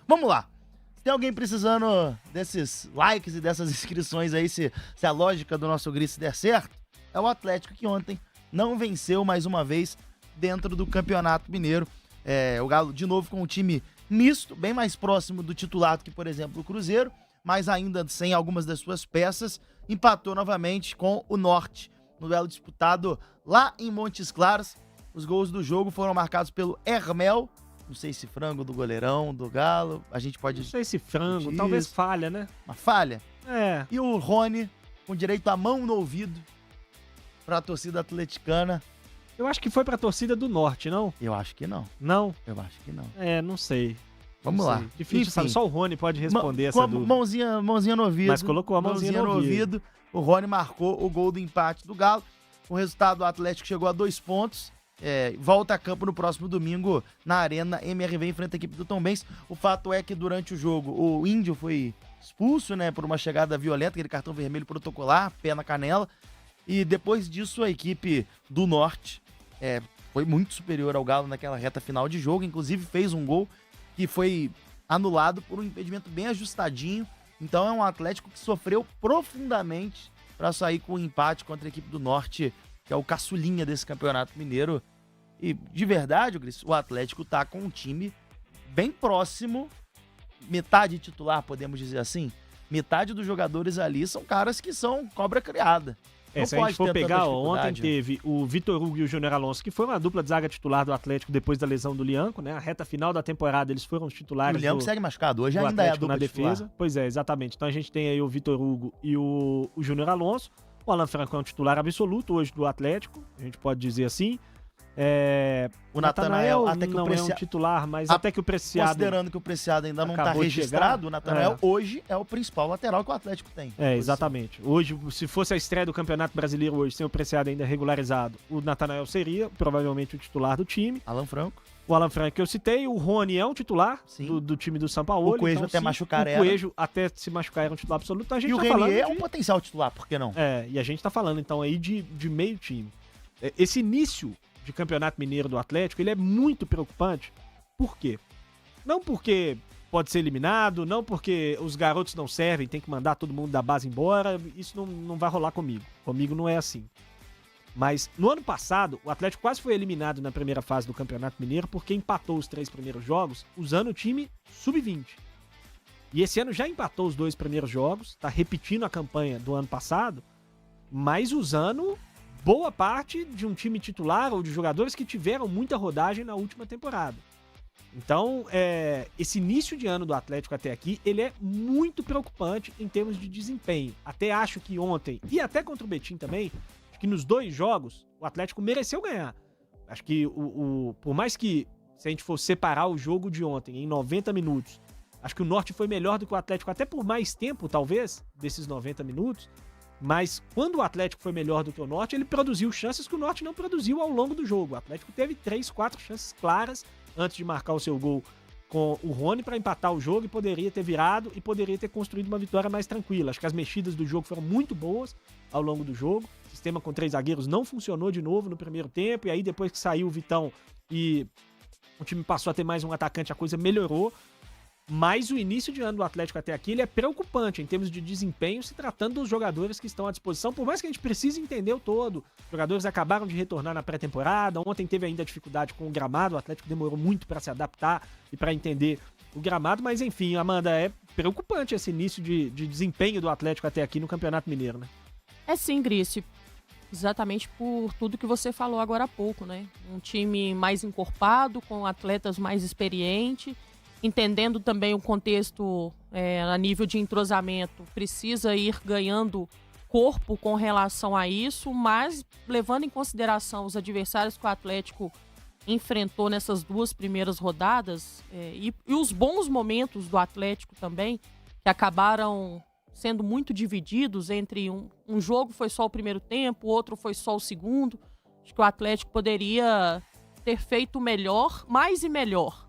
Vamos lá. Se tem alguém precisando desses likes e dessas inscrições aí, se a lógica do nosso Gris der certo, é o Atlético que ontem não venceu mais uma vez dentro do Campeonato Mineiro. O Galo, de novo, com um time misto, bem mais próximo do titular do que, por exemplo, o Cruzeiro, mas ainda sem algumas das suas peças, empatou novamente com o Norte, no duelo disputado lá em Montes Claros. Os gols do jogo foram marcados pelo Hermel, não sei se frango do goleirão, do Galo, a gente pode... Não sei se frango, talvez falha, né? Uma falha. É. E o Rony, com direito à mão no ouvido, pra torcida atleticana. Eu acho que foi pra torcida do Norte, não? Eu acho que não. Não? Eu acho que não. Não sei. Vamos lá. Difícil, sabe? Só o Rony pode responder essa dúvida. Mãozinha no ouvido. Mas colocou a mãozinha no ouvido. O Rony marcou o gol do empate do Galo. Com o resultado, o Atlético chegou a 2 pontos. Volta a campo no próximo domingo na Arena MRV, enfrenta a equipe do Tombense. O fato é que durante o jogo o Índio foi expulso, né, por uma chegada violenta, aquele cartão vermelho protocolar, pé na canela. E depois disso a equipe do Norte foi muito superior ao Galo naquela reta final de jogo, inclusive fez um gol que foi anulado por um impedimento bem ajustadinho. Então é um Atlético que sofreu profundamente para sair com um empate contra a equipe do Norte, que é o caçulinha desse Campeonato Mineiro. E, de verdade, Gris, o Atlético tá com um time bem próximo, metade titular, podemos dizer assim. Metade dos jogadores ali são caras que são cobra criada. Se a gente for pegar, ontem teve o Vitor Hugo e o Júnior Alonso, que foi uma dupla de zaga titular do Atlético depois da lesão do Lianco, né? A reta final da temporada eles foram os titulares. O Lianco segue machucado, hoje ainda é a dupla na defesa. Titular. Pois é, exatamente. Então a gente tem aí o Vitor Hugo e o Júnior Alonso. O Alan Franco é um titular absoluto hoje do Atlético, a gente pode dizer assim. O Natanael até que não é um titular, mas até que o Preciado... Considerando que o Preciado ainda não está registrado, o Natanael hoje é o principal lateral que o Atlético tem. Exatamente. Hoje, se fosse a estreia do Campeonato Brasileiro hoje, sem o Preciado ainda regularizado, o Natanael seria provavelmente o titular do time. Alan Franco. O Alan Franco que eu citei, o Rony é um titular do time do Sampaoli. O Coelho até machucar era. O Coelho até se machucar era um titular absoluto. Então a gente e o Renier é um potencial titular, por que não? E a gente tá falando então aí de meio time. Esse início de Campeonato Mineiro do Atlético, ele é muito preocupante. Por quê? Não porque pode ser eliminado, não porque os garotos não servem, tem que mandar todo mundo da base embora, isso não vai rolar comigo. Comigo não é assim. Mas no ano passado, o Atlético quase foi eliminado na primeira fase do Campeonato Mineiro porque empatou os 3 primeiros jogos usando o time sub-20. E esse ano já empatou os 2 primeiros jogos, tá repetindo a campanha do ano passado, mas usando boa parte de um time titular ou de jogadores que tiveram muita rodagem na última temporada. Então, esse início de ano do Atlético até aqui, ele é muito preocupante em termos de desempenho. Até acho que ontem, e até contra o Betim também, acho que nos 2 jogos, o Atlético mereceu ganhar. Acho que, por mais que, se a gente for separar o jogo de ontem em 90 minutos, acho que o Norte foi melhor do que o Atlético, até por mais tempo, talvez, desses 90 minutos. Mas quando o Atlético foi melhor do que o Norte, ele produziu chances que o Norte não produziu ao longo do jogo. O Atlético teve 3, 4 chances claras antes de marcar o seu gol com o Rony para empatar o jogo e poderia ter virado e poderia ter construído uma vitória mais tranquila. Acho que as mexidas do jogo foram muito boas ao longo do jogo. O sistema com 3 zagueiros não funcionou de novo no primeiro tempo e aí depois que saiu o Vitão e o time passou a ter mais um atacante, a coisa melhorou. Mas o início de ano do Atlético até aqui ele é preocupante em termos de desempenho, se tratando dos jogadores que estão à disposição, por mais que a gente precise entender o todo. Os jogadores acabaram de retornar na pré-temporada, ontem teve ainda dificuldade com o gramado, o Atlético demorou muito para se adaptar e para entender o gramado, mas enfim, Amanda, é preocupante esse início de desempenho do Atlético até aqui no Campeonato Mineiro, né? É sim, Grício. Exatamente por tudo que você falou agora há pouco, né? Um time mais encorpado, com atletas mais experientes, entendendo também o contexto a nível de entrosamento, precisa ir ganhando corpo com relação a isso, mas levando em consideração os adversários que o Atlético enfrentou nessas 2 primeiras rodadas e os bons momentos do Atlético também, que acabaram sendo muito divididos entre um jogo foi só o primeiro tempo, outro foi só o segundo. Acho que o Atlético poderia ter feito melhor, mais e melhor.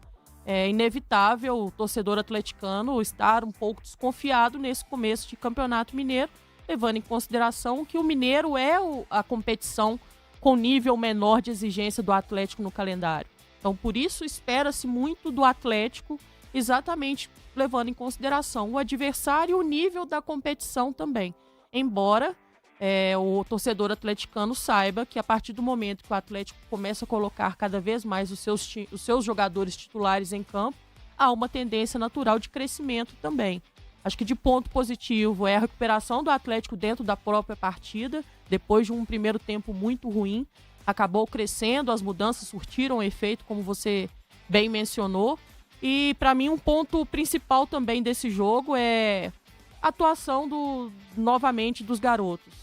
É inevitável o torcedor atleticano estar um pouco desconfiado nesse começo de Campeonato Mineiro, levando em consideração que o Mineiro é a competição com nível menor de exigência do Atlético no calendário. Então, por isso, espera-se muito do Atlético exatamente levando em consideração o adversário e o nível da competição também. Embora o torcedor atleticano saiba que a partir do momento que o Atlético começa a colocar cada vez mais os seus jogadores titulares em campo, há uma tendência natural de crescimento também. Acho que de ponto positivo é a recuperação do Atlético dentro da própria partida, depois de um primeiro tempo muito ruim, acabou crescendo, as mudanças surtiram efeito, como você bem mencionou. E para mim um ponto principal também desse jogo é a atuação novamente dos garotos.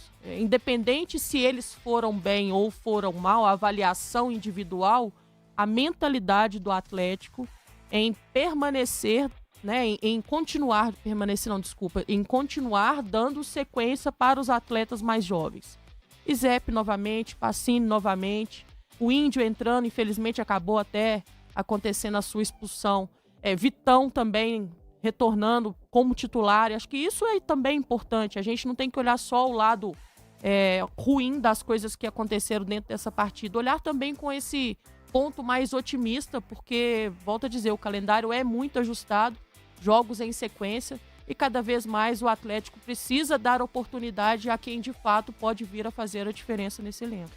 Independente se eles foram bem ou foram mal, a avaliação individual, a mentalidade do Atlético em permanecer, né, em continuar dando sequência para os atletas mais jovens. Izep novamente, Pacini novamente, o Índio entrando, infelizmente acabou até acontecendo a sua expulsão. Vitão também retornando como titular. E acho que isso é também importante. A gente não tem que olhar só o lado ruim das coisas que aconteceram dentro dessa partida. Olhar também com esse ponto mais otimista, porque, volto a dizer, o calendário é muito ajustado, jogos em sequência, e cada vez mais o Atlético precisa dar oportunidade a quem de fato pode vir a fazer a diferença nesse elenco.